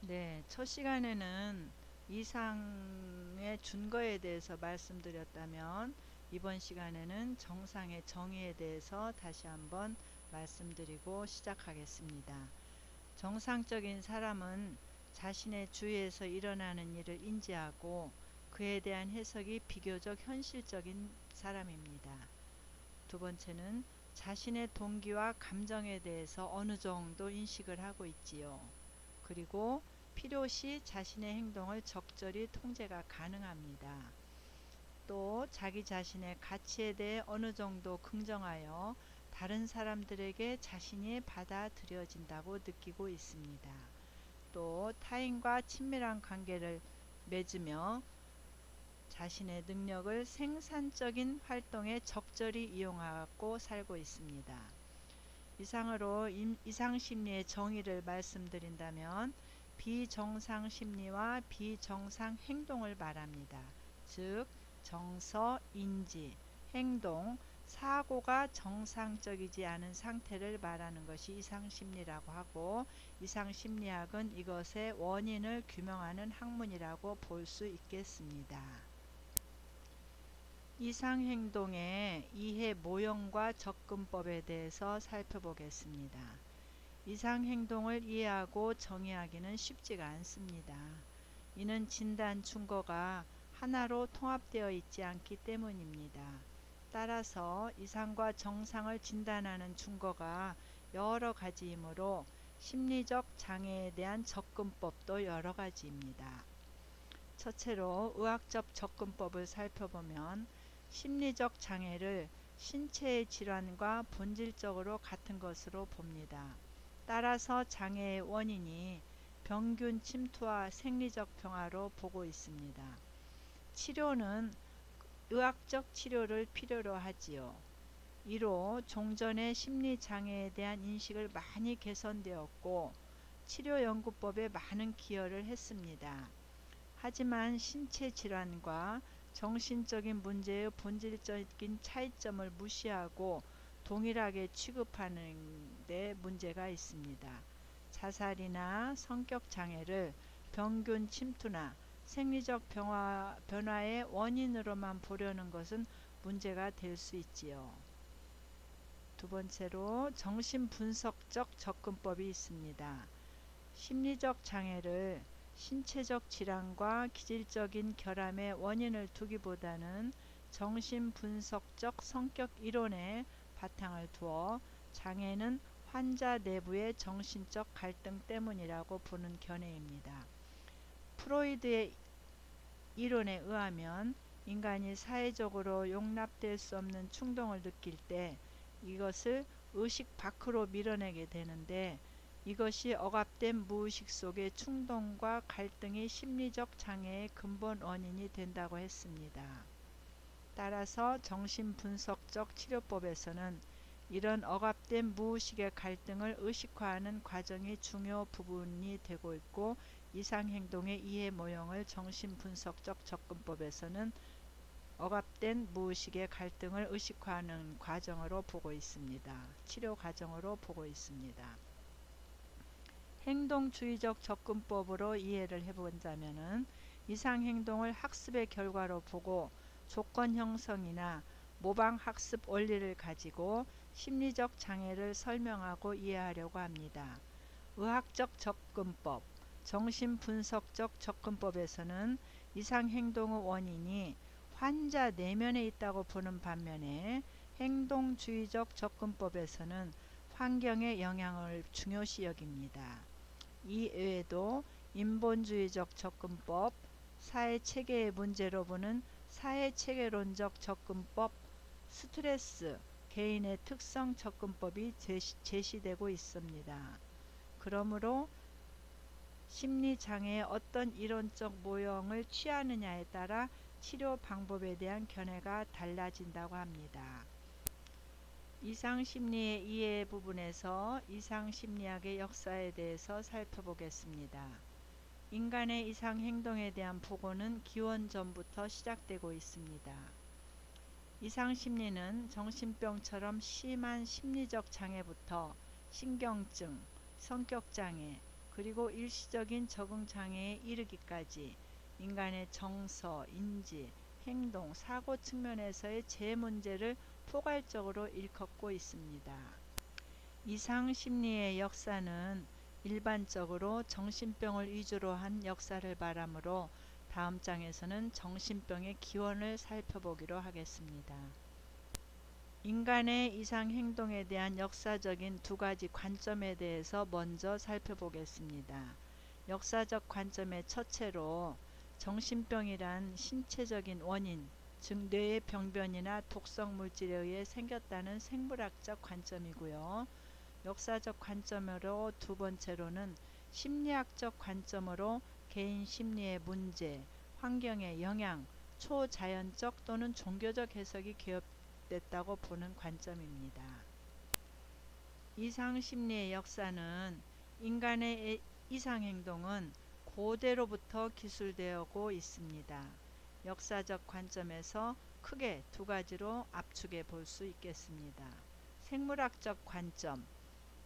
네, 첫 시간에는 이상의 준거에 대해서 말씀드렸다면 이번 시간에는 정상의 정의에 대해서 다시 한번 말씀드리고 시작하겠습니다. 정상적인 사람은 자신의 주위에서 일어나는 일을 인지하고 그에 대한 해석이 비교적 현실적인 사람입니다. 두 번째는 자신의 동기와 감정에 대해서 어느 정도 인식을 하고 있지요. 그리고 필요시 자신의 행동을 적절히 통제가 가능합니다. 또 자기 자신의 가치에 대해 어느 정도 긍정하여 다른 사람들에게 자신이 받아들여진다고 느끼고 있습니다. 또 타인과 친밀한 관계를 맺으며 자신의 능력을 생산적인 활동에 적절히 이용하고 살고 있습니다. 이상으로 이상심리의 정의를 말씀드린다면 비정상 심리와 비정상 행동을 말합니다. 즉 정서, 인지, 행동, 사고가 정상적이지 않은 상태를 말하는 것이 이상심리라고 하고, 이상심리학은 이것의 원인을 규명하는 학문이라고 볼 수 있겠습니다. 이상행동의 이해 모형과 접근법에 대해서 살펴보겠습니다. 이상행동을 이해하고 정의하기는 쉽지가 않습니다. 이는 진단 증거가 하나로 통합되어 있지 않기 때문입니다. 따라서 이상과 정상을 진단하는 증거가 여러 가지이므로 심리적 장애에 대한 접근법도 여러 가지입니다. 첫째로 의학적 접근법을 살펴보면 심리적 장애를 신체의 질환과 본질적으로 같은 것으로 봅니다. 따라서 장애의 원인이 병균 침투와 생리적 평화로 보고 있습니다. 치료는 의학적 치료를 필요로 하지요. 이로 종전의 심리장애에 대한 인식을 많이 개선되었고 치료연구법에 많은 기여를 했습니다. 하지만 신체 질환과 정신적인 문제의 본질적인 차이점을 무시하고 동일하게 취급하는 데 문제가 있습니다. 자살이나 성격 장애를 병균 침투나 생리적 변화의 원인으로만 보려는 것은 문제가 될 수 있지요. 두 번째로 정신분석적 접근법이 있습니다. 심리적 장애를 신체적 질환과 기질적인 결함의 원인을 두기보다는 정신분석적 성격 이론에 바탕을 두어 장애는 환자 내부의 정신적 갈등 때문이라고 보는 견해입니다. 프로이드의 이론에 의하면 인간이 사회적으로 용납될 수 없는 충동을 느낄 때 이것을 의식 밖으로 밀어내게 되는데, 이것이 억압된 무의식 속의 충동과 갈등이 심리적 장애의 근본 원인이 된다고 했습니다. 따라서 정신분석적 치료법에서는 이런 억압된 무의식의 갈등을 의식화하는 과정이 중요 부분이 되고 있고, 이상행동의 이해 모형을 정신분석적 접근법에서는 억압된 무의식의 갈등을 의식화하는 과정으로 보고 있습니다. 치료 과정으로 보고 있습니다. 행동주의적 접근법으로 이해를 해본다면 이상행동을 학습의 결과로 보고 조건 형성이나 모방학습 원리를 가지고 심리적 장애를 설명하고 이해하려고 합니다. 의학적 접근법, 정신분석적 접근법에서는 이상행동의 원인이 환자 내면에 있다고 보는 반면에 행동주의적 접근법에서는 환경의 영향을 중요시 여깁니다. 이 외에도 인본주의적 접근법, 사회체계의 문제로 보는 사회체계론적 접근법, 스트레스, 개인의 특성 접근법이 제시되고 있습니다. 그러므로 심리장애의 어떤 이론적 모형을 취하느냐에 따라 치료 방법에 대한 견해가 달라진다고 합니다. 이상심리의 이해 부분에서 이상심리학의 역사에 대해서 살펴보겠습니다. 인간의 이상행동에 대한 보고는 기원전부터 시작되고 있습니다. 이상심리는 정신병처럼 심한 심리적 장애부터 신경증, 성격장애, 그리고 일시적인 적응 장애에 이르기까지 인간의 정서, 인지, 행동, 사고 측면에서의 재 문제를 포괄적으로 일컫고 있습니다. 이상 심리의 역사는 일반적으로 정신병을 위주로 한 역사를 말하므로 다음 장에서는 정신병의 기원을 살펴보기로 하겠습니다. 인간의 이상 행동에 대한 역사적인 두 가지 관점에 대해서 먼저 살펴보겠습니다. 역사적 관점의 첫째로 정신병이란 신체적인 원인, 즉 뇌의 병변이나 독성 물질에 의해 생겼다는 생물학적 관점이고요. 역사적 관점으로 두 번째로는 심리학적 관점으로 개인 심리의 문제, 환경의 영향, 초자연적 또는 종교적 해석이 개입됐다고 보는 관점입니다. 이상심리의 역사는 인간의 이상행동은 고대로부터 기술되어오고 있습니다. 역사적 관점에서 크게 두 가지로 압축해 볼 수 있겠습니다. 생물학적 관점,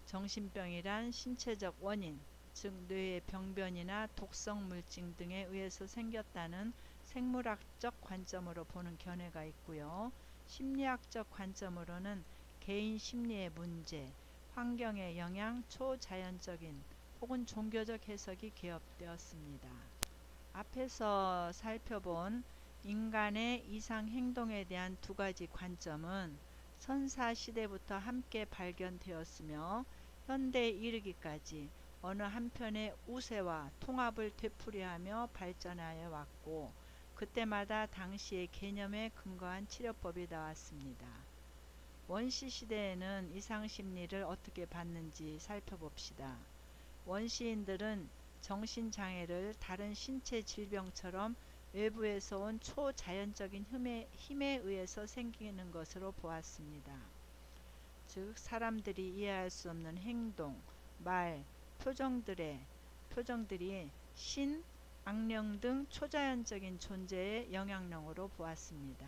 정신병이란 신체적 원인, 즉 뇌의 병변이나 독성 물질 등에 의해서 생겼다는 생물학적 관점으로 보는 견해가 있고요. 심리학적 관점으로는 개인 심리의 문제, 환경의 영향, 초자연적인 혹은 종교적 해석이 개입되었습니다. 앞에서 살펴본 인간의 이상 행동에 대한 두 가지 관점은 선사시대부터 함께 발견되었으며 현대에 이르기까지 어느 한편의 우세와 통합을 되풀이하며 발전하여 왔고, 그때마다 당시의 개념에 근거한 치료법이 나왔습니다. 원시시대에는 이상심리를 어떻게 봤는지 살펴봅시다. 원시인들은 정신장애를 다른 신체 질병처럼 외부에서 온 초자연적인 힘에 의해서 생기는 것으로 보았습니다. 즉 사람들이 이해할 수 없는 행동, 말, 표정들이 신, 악령 등 초자연적인 존재의 영향력으로 보았습니다.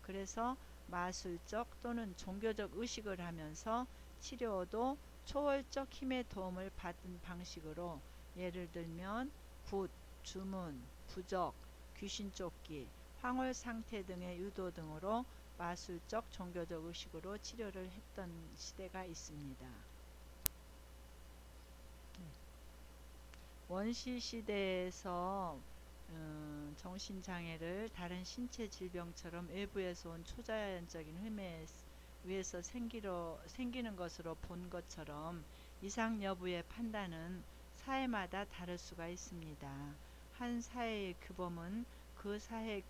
그래서 마술적 또는 종교적 의식을 하면서 치료도 초월적 힘의 도움을 받은 방식으로, 예를 들면 굿, 주문, 부적, 귀신 쫓기, 황홀 상태 등의 유도 등으로 마술적 종교적 의식으로 치료를 했던 시대가 있습니다. 원시시대에서 정신장애를 다른 신체 질병처럼 외부에서 온 초자연적인 힘에 의해서 생기는 것으로 본 것처럼 이상 여부의 판단은 사회마다 다를 수가 있습니다. 한 사회의 규범은 그 사회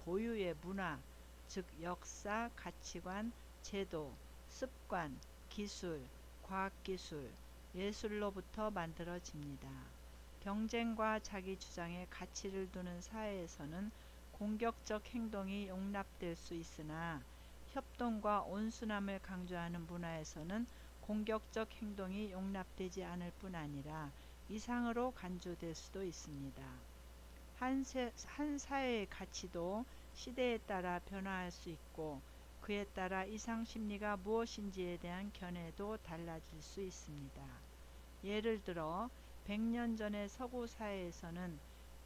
고유의 문화, 즉 역사, 가치관, 제도, 습관, 기술, 과학기술, 예술로부터 만들어집니다. 경쟁과 자기 주장에 가치를 두는 사회에서는 공격적 행동이 용납될 수 있으나, 협동과 온순함을 강조하는 문화에서는 공격적 행동이 용납되지 않을 뿐 아니라 이상으로 간주될 수도 있습니다. 한 사회의 가치도 시대에 따라 변화할 수 있고, 그에 따라 이상심리가 무엇인지에 대한 견해도 달라질 수 있습니다. 예를 들어 100년 전의 서구 사회에서는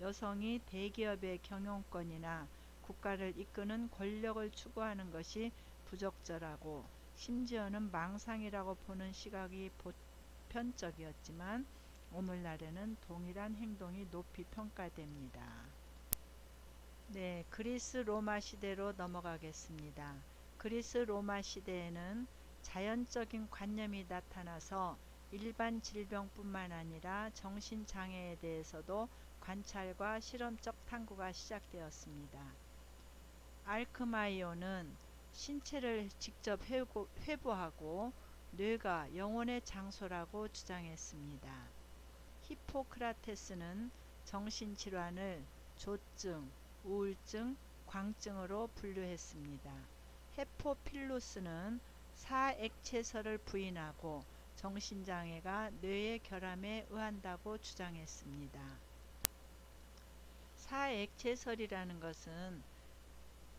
여성이 대기업의 경영권이나 국가를 이끄는 권력을 추구하는 것이 부적절하고 심지어는 망상이라고 보는 시각이 보편적이었지만, 오늘날에는 동일한 행동이 높이 평가됩니다. 네, 그리스 로마 시대로 넘어가겠습니다. 그리스 로마 시대에는 자연적인 관념이 나타나서 일반 질병뿐만 아니라 정신장애에 대해서도 관찰과 실험적 탐구가 시작되었습니다. 알크마이오는 신체를 직접 회부하고 뇌가 영혼의 장소라고 주장했습니다. 히포크라테스는 정신질환을 조증, 우울증, 광증으로 분류했습니다. 헤포필루스는 사액체설을 부인하고 정신장애가 뇌의 결함에 의한다고 주장했습니다. 사액체설이라는 것은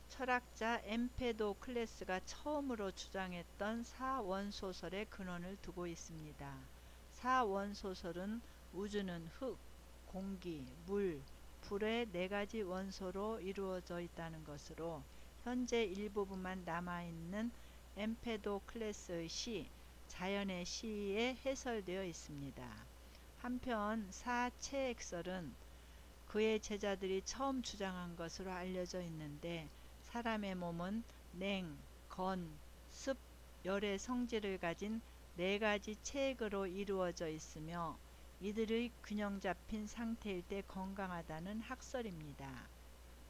철학자 엠페도클레스가 처음으로 주장했던 사원소설의 근원을 두고 있습니다. 사원소설은 우주는 흙, 공기, 물, 불의 네 가지 원소로 이루어져 있다는 것으로 현재 일부분만 남아있는 엠페도클레스의 시, 자연의 시에 해설되어 있습니다. 한편 사체액설은 그의 제자들이 처음 주장한 것으로 알려져 있는데, 사람의 몸은 냉, 건, 습, 열의 성질을 가진 네 가지 체액으로 이루어져 있으며 이들의 균형 잡힌 상태일 때 건강하다는 학설입니다.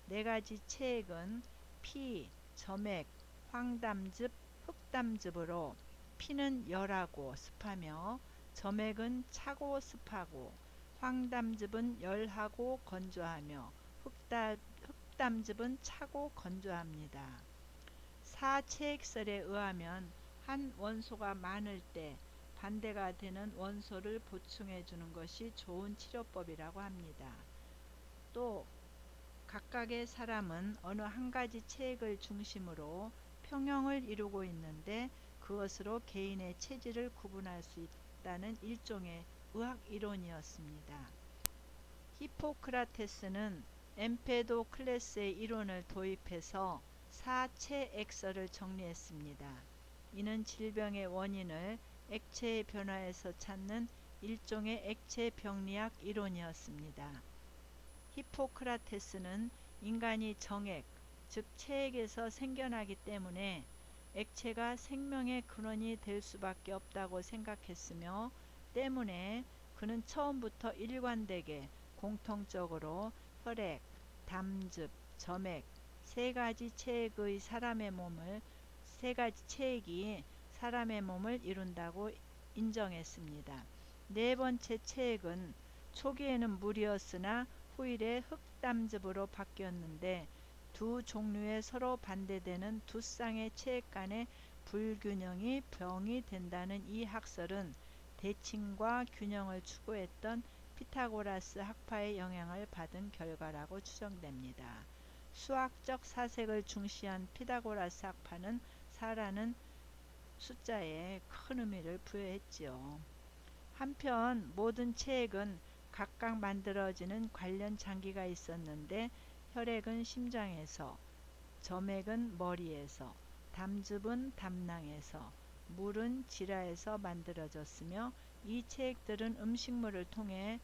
네 가지 체액은 피, 점액, 황담즙, 흑담즙으로, 피는 열하고 습하며 점액은 차고 습하고 황담즙은 열하고 건조하며 흑담즙은 차고 건조합니다. 사체액설에 의하면 한 원소가 많을 때 반대가 되는 원소를 보충해 주는 것이 좋은 치료법이라고 합니다. 또 각각의 사람은 어느 한 가지 체액을 중심으로 평형을 이루고 있는데 그것으로 개인의 체질을 구분할 수 있다는 일종의 의학 이론이었습니다. 히포크라테스는 엠페도클레스의 이론을 도입해서 사체액설을 정리했습니다. 이는 질병의 원인을 액체의 변화에서 찾는 일종의 액체 병리학 이론이었습니다. 히포크라테스는 인간이 정액, 즉 체액에서 생겨나기 때문에 액체가 생명의 근원이 될 수밖에 없다고 생각했으며, 때문에 그는 처음부터 일관되게 공통적으로 혈액, 담즙, 점액 세 가지 체액이 사람의 몸을 이룬다고 인정했습니다. 네 번째 체액은 초기에는 물이었으나 후일에 흑담즙으로 바뀌었는데, 두 종류의 서로 반대되는 두 쌍의 체액 간의 불균형이 병이 된다는 이 학설은 대칭과 균형을 추구했던 피타고라스 학파의 영향을 받은 결과라고 추정됩니다. 수학적 사색을 중시한 피타고라스 학파는 4라는 숫자에 큰 의미를 부여했지요. 한편 모든 체액은 각각 만들어지는 관련 장기가 있었는데, 혈액은 심장에서, 점액은 머리에서, 담즙은 담낭에서, 물은 지라에서 만들어졌으며 이 체액들은 음식물을 통해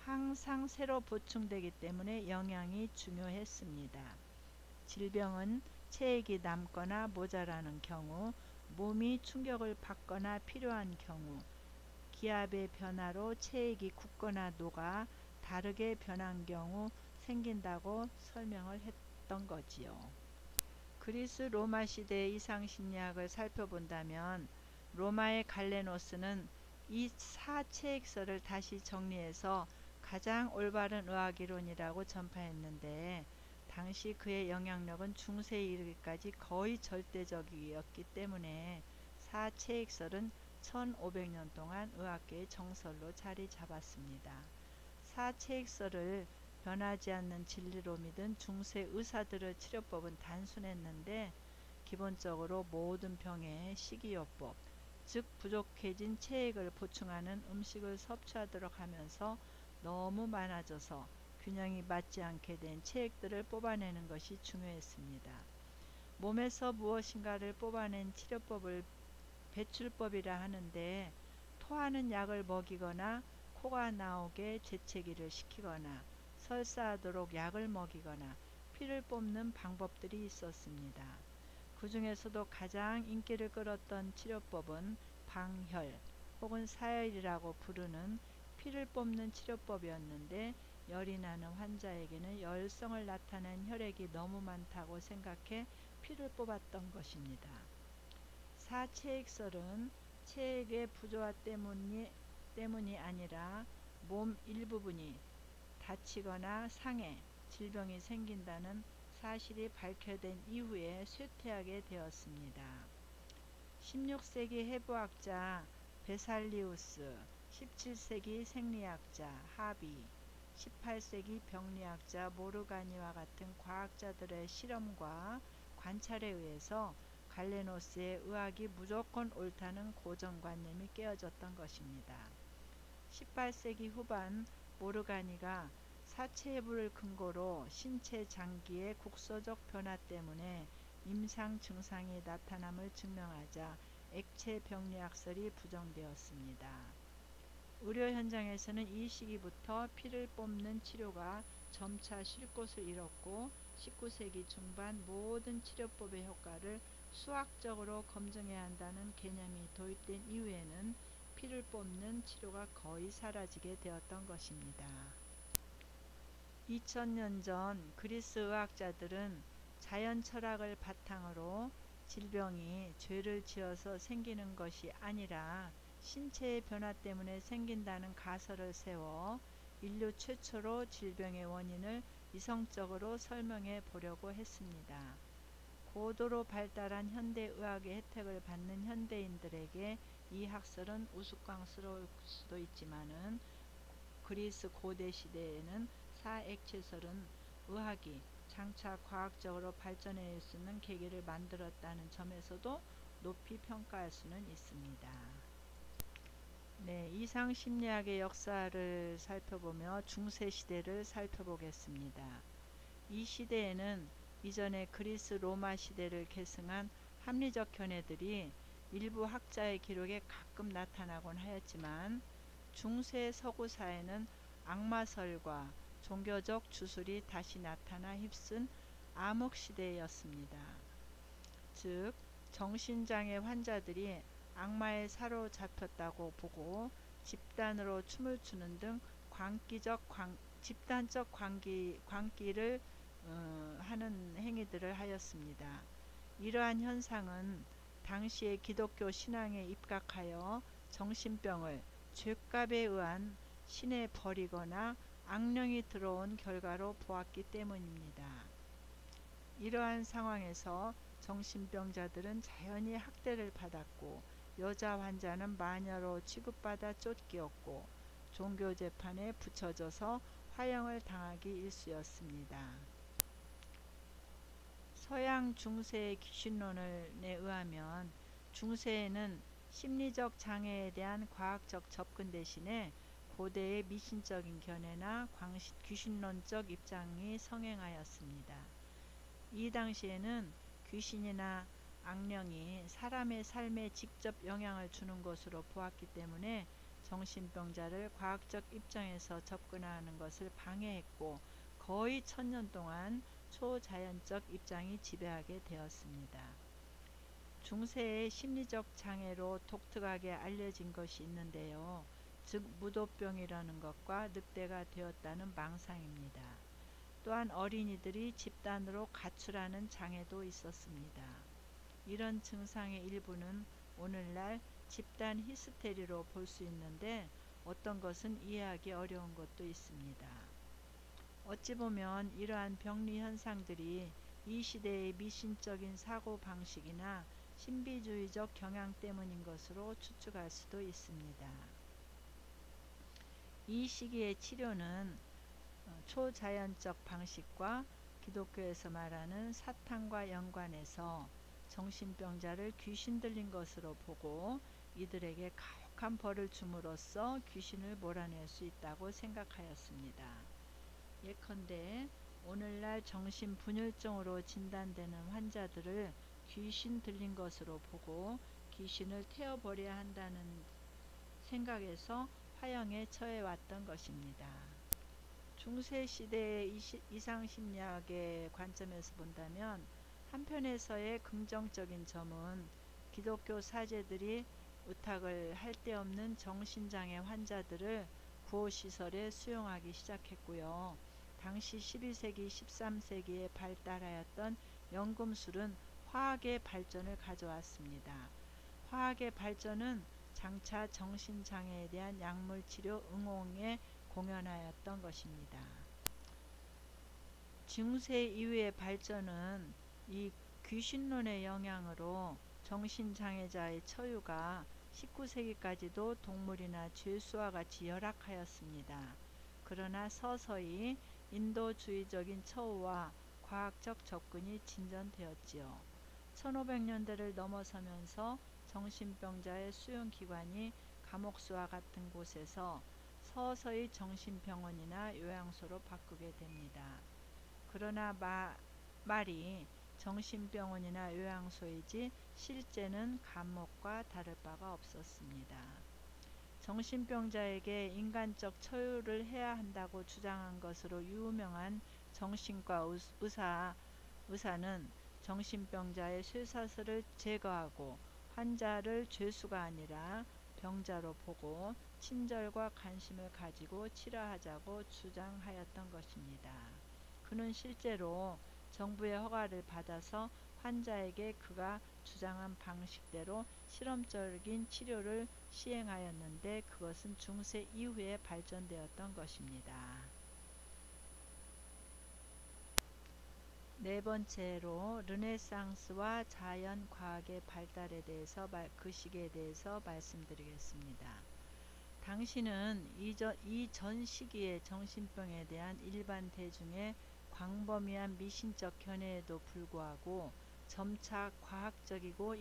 항상 새로 보충되기 때문에 영양이 중요했습니다. 질병은 체액이 남거나 모자라는 경우, 몸이 충격을 받거나 필요한 경우, 기압의 변화로 체액이 굳거나 녹아 다르게 변한 경우 생긴다고 설명을 했던 거지요. 그리스 로마 시대의 이상심리학을 살펴본다면 로마의 갈레노스는 이 사체액설을 다시 정리해서 가장 올바른 의학이론이라고 전파했는데, 당시 그의 영향력은 중세에 이르기까지 거의 절대적이었기 때문에 사체액설은 1500년 동안 의학계의 정설로 자리 잡았습니다. 사체액설을 변하지 않는 진리로 믿은 중세 의사들의 치료법은 단순했는데, 기본적으로 모든 병의 식이요법, 즉 부족해진 체액을 보충하는 음식을 섭취하도록 하면서 너무 많아져서 균형이 맞지 않게 된 체액들을 뽑아내는 것이 중요했습니다. 몸에서 무엇인가를 뽑아낸 치료법을 배출법이라 하는데, 토하는 약을 먹이거나 코가 나오게 재채기를 시키거나 설사하도록 약을 먹이거나 피를 뽑는 방법들이 있었습니다. 그 중에서도 가장 인기를 끌었던 치료법은 방혈 혹은 사혈이라고 부르는 피를 뽑는 치료법이었는데, 열이 나는 환자에게는 열성을 나타낸 혈액이 너무 많다고 생각해 피를 뽑았던 것입니다. 사체액설은 체액의 부조화 때문이 아니라 몸 일부분이 다치거나 상해, 질병이 생긴다는 사실이 밝혀진 이후에 쇠퇴하게 되었습니다. 16세기 해부학자 베살리우스, 17세기 생리학자 하비, 18세기 병리학자 모르가니와 같은 과학자들의 실험과 관찰에 의해서 갈레노스의 의학이 무조건 옳다는 고정관념이 깨어졌던 것입니다. 18세기 후반 모르가니가 사체해부를 근거로 신체 장기의 국소적 변화 때문에 임상 증상이 나타남을 증명하자 액체 병리학설이 부정되었습니다. 의료 현장에서는 이 시기부터 피를 뽑는 치료가 점차 쉴 곳을 잃었고 19세기 중반 모든 치료법의 효과를 수학적으로 검증해야 한다는 개념이 도입된 이후에는 피를 뽑는 치료가 거의 사라지게 되었던 것입니다. 2000년 전 그리스 의학자들은 자연 철학을 바탕으로 질병이 죄를 지어서 생기는 것이 아니라 신체의 변화 때문에 생긴다는 가설을 세워 인류 최초로 질병의 원인을 이성적으로 설명해 보려고 했습니다. 고도로 발달한 현대의학의 혜택을 받는 현대인들에게 이 학설은 우스꽝스러울 수도 있지만은 그리스 고대 시대에는 사액체설은 의학이 장차 과학적으로 발전할 수 있는 계기를 만들었다는 점에서도 높이 평가할 수는 있습니다. 네, 이상심리학의 역사를 살펴보며 중세시대를 살펴보겠습니다. 이 시대에는 이전에 그리스 로마 시대를 계승한 합리적 견해들이 일부 학자의 기록에 가끔 나타나곤 하였지만 중세 서구 사회는 악마설과 종교적 주술이 다시 나타나 휩쓴 암흑시대였습니다. 즉 정신장애 환자들이 악마에 사로잡혔다고 보고 집단으로 춤을 추는 등 집단적 광기를 하는 행위들을 하였습니다. 이러한 현상은 당시의 기독교 신앙에 입각하여 정신병을 죄값에 의한 신에 버리거나 악령이 들어온 결과로 보았기 때문입니다. 이러한 상황에서 정신병자들은 자연히 학대를 받았고 여자 환자는 마녀로 취급받아 쫓기었고 종교 재판에 붙여져서 화형을 당하기 일쑤였습니다. 서양 중세의 귀신론에 의하면 중세에는 심리적 장애에 대한 과학적 접근 대신에 고대의 미신적인 견해나 귀신론적 입장이 성행하였습니다. 이 당시에는 귀신이나 악령이 사람의 삶에 직접 영향을 주는 것으로 보았기 때문에 정신병자를 과학적 입장에서 접근하는 것을 방해했고 거의 1000년 동안 초자연적 입장이 지배하게 되었습니다. 중세의 심리적 장애로 독특하게 알려진 것이 있는데요. 즉 무도병이라는 것과 늑대가 되었다는 망상입니다. 또한 어린이들이 집단으로 가출하는 장애도 있었습니다. 이런 증상의 일부는 오늘날 집단 히스테리로 볼 수 있는데 어떤 것은 이해하기 어려운 것도 있습니다. 어찌 보면 이러한 병리 현상들이 이 시대의 미신적인 사고방식이나 신비주의적 경향 때문인 것으로 추측할 수도 있습니다. 이 시기의 치료는 초자연적 방식과 기독교에서 말하는 사탄과 연관해서 정신병자를 귀신 들린 것으로 보고 이들에게 가혹한 벌을 줌으로써 귀신을 몰아낼 수 있다고 생각하였습니다. 예컨대 오늘날 정신분열증으로 진단되는 환자들을 귀신 들린 것으로 보고 귀신을 태워버려야 한다는 생각에서 화형에 처해왔던 것입니다. 중세시대의 이상심리학의 관점에서 본다면 한편에서의 긍정적인 점은 기독교 사제들이 의탁을 할 데 없는 정신장애 환자들을 구호시설에 수용하기 시작했고요. 당시 12세기, 13세기에 발달하였던 연금술은 화학의 발전을 가져왔습니다. 화학의 발전은 장차 정신장애에 대한 약물치료 응용에 공헌하였던 것입니다. 중세 이후의 발전은 이 귀신론의 영향으로 정신장애자의 처유가 19세기까지도 동물이나 죄수와 같이 열악하였습니다. 그러나 서서히 인도주의적인 처우와 과학적 접근이 진전되었지요. 1500년대를 넘어서면서 정신병자의 수용기관이 감옥수와 같은 곳에서 서서히 정신병원이나 요양소로 바꾸게 됩니다. 그러나 말이 정신병원이나 요양소이지 실제는 감옥과 다를 바가 없었습니다. 정신병자에게 인간적 처우를 해야 한다고 주장한 것으로 유명한 정신과 의사는 정신병자의 쇠사슬을 제거하고 환자를 죄수가 아니라 병자로 보고 친절과 관심을 가지고 치료하자고 주장하였던 것입니다. 그는 실제로 정부의 허가를 받아서 환자에게 그가 주장한 방식대로 실험적인 치료를 시행하였는데 그것은 중세 이후에 발전되었던 것입니다. 네 번째로 르네상스와 자연과학의 발달에 대해서 그 시기에 대해서 말씀드리겠습니다. 당시는 이전 시기의 정신병에 대한 일반 대중의 광범위한 미신적 견해에도 불구하고 점차 과학적이고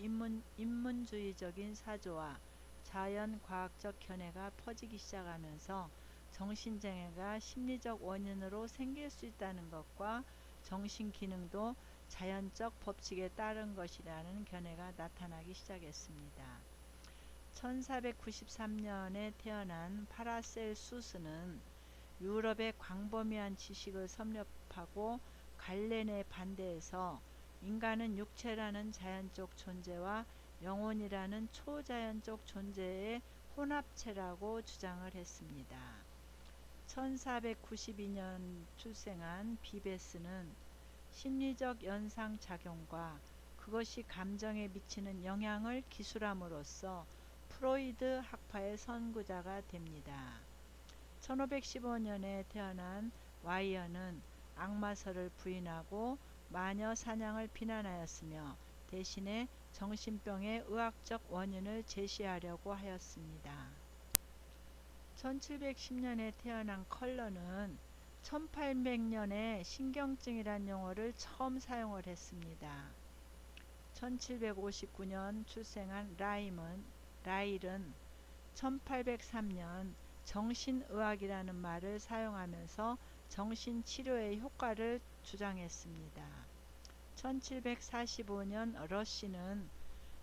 인문주의적인 사조와 자연과학적 견해가 퍼지기 시작하면서 정신장애가 심리적 원인으로 생길 수 있다는 것과 정신기능도 자연적 법칙에 따른 것이라는 견해가 나타나기 시작했습니다. 1493년에 태어난 파라셀수스는 유럽의 광범위한 지식을 섭렵하고 갈렌에 반대해서 인간은 육체라는 자연적 존재와 영혼이라는 초자연적 존재의 혼합체라고 주장을 했습니다. 1492년 출생한 비베스는 심리적 연상작용과 그것이 감정에 미치는 영향을 기술함으로써 프로이드 학파의 선구자가 됩니다. 1515년에 태어난 와이어는 악마설을 부인하고 마녀 사냥을 비난하였으며 대신에 정신병의 의학적 원인을 제시하려고 하였습니다. 1710년에 태어난 컬러는 1800년에 신경증이란 용어를 처음 사용을 했습니다. 1759년 출생한 라일은 1803년 정신의학이라는 말을 사용하면서 정신치료의 효과를 주장했습니다. 1745년 러시는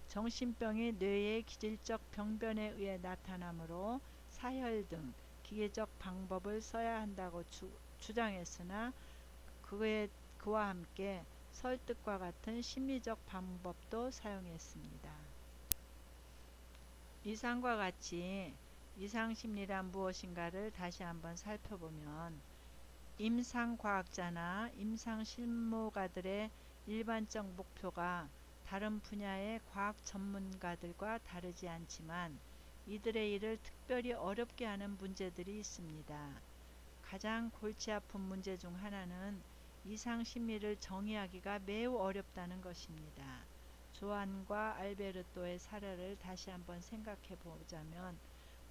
정신병이 뇌의 기질적 병변에 의해 나타나므로 사혈 등 기계적 방법을 써야 한다고 주장했으나 그와 함께 설득과 같은 심리적 방법도 사용했습니다. 이상과 같이 이상심리란 무엇인가를 다시 한번 살펴보면 임상과학자나 임상실무가들의 일반적 목표가 다른 분야의 과학 전문가들과 다르지 않지만 이들의 일을 특별히 어렵게 하는 문제들이 있습니다. 가장 골치 아픈 문제 중 하나는 이상심리를 정의하기가 매우 어렵다는 것입니다. 조안과 알베르토의 사례를 다시 한번 생각해 보자면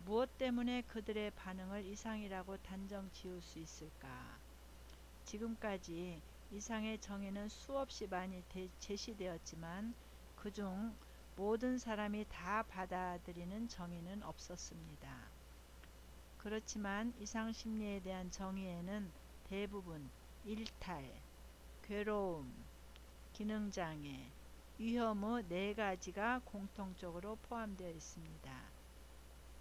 무엇 때문에 그들의 반응을 이상이라고 단정 지을 수 있을까? 지금까지 이상의 정의는 수없이 많이 제시되었지만 그중 모든 사람이 다 받아들이는 정의는 없었습니다. 그렇지만 이상심리에 대한 정의에는 대부분 일탈, 괴로움, 기능장애, 위험의 네 가지가 공통적으로 포함되어 있습니다.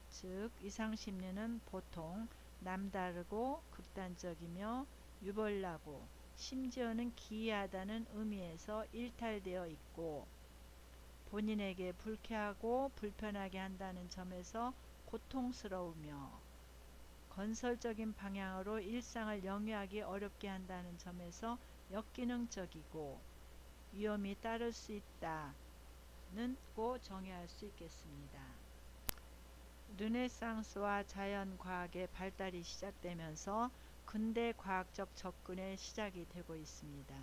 즉 이상심리는 보통 남다르고 극단적이며 유별나고 심지어는 기이하다는 의미에서 일탈되어 있고 본인에게 불쾌하고 불편하게 한다는 점에서 고통스러우며 건설적인 방향으로 일상을 영위하기 어렵게 한다는 점에서 역기능적이고 위험이 따를 수 있다는 고 정의할 수 있겠습니다. 르네상스와 자연과학의 발달이 시작되면서 근대 과학적 접근의 시작이 되고 있습니다.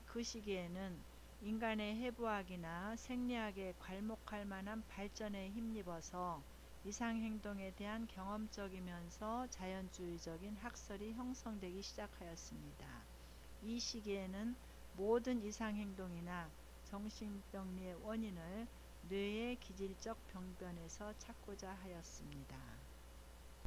그 시기에는 인간의 해부학이나 생리학에 괄목할 만한 발전에 힘입어서 이상행동에 대한 경험적이면서 자연주의적인 학설이 형성되기 시작하였습니다. 이 시기에는 모든 이상행동이나 정신병리의 원인을 뇌의 기질적 병변에서 찾고자 하였습니다.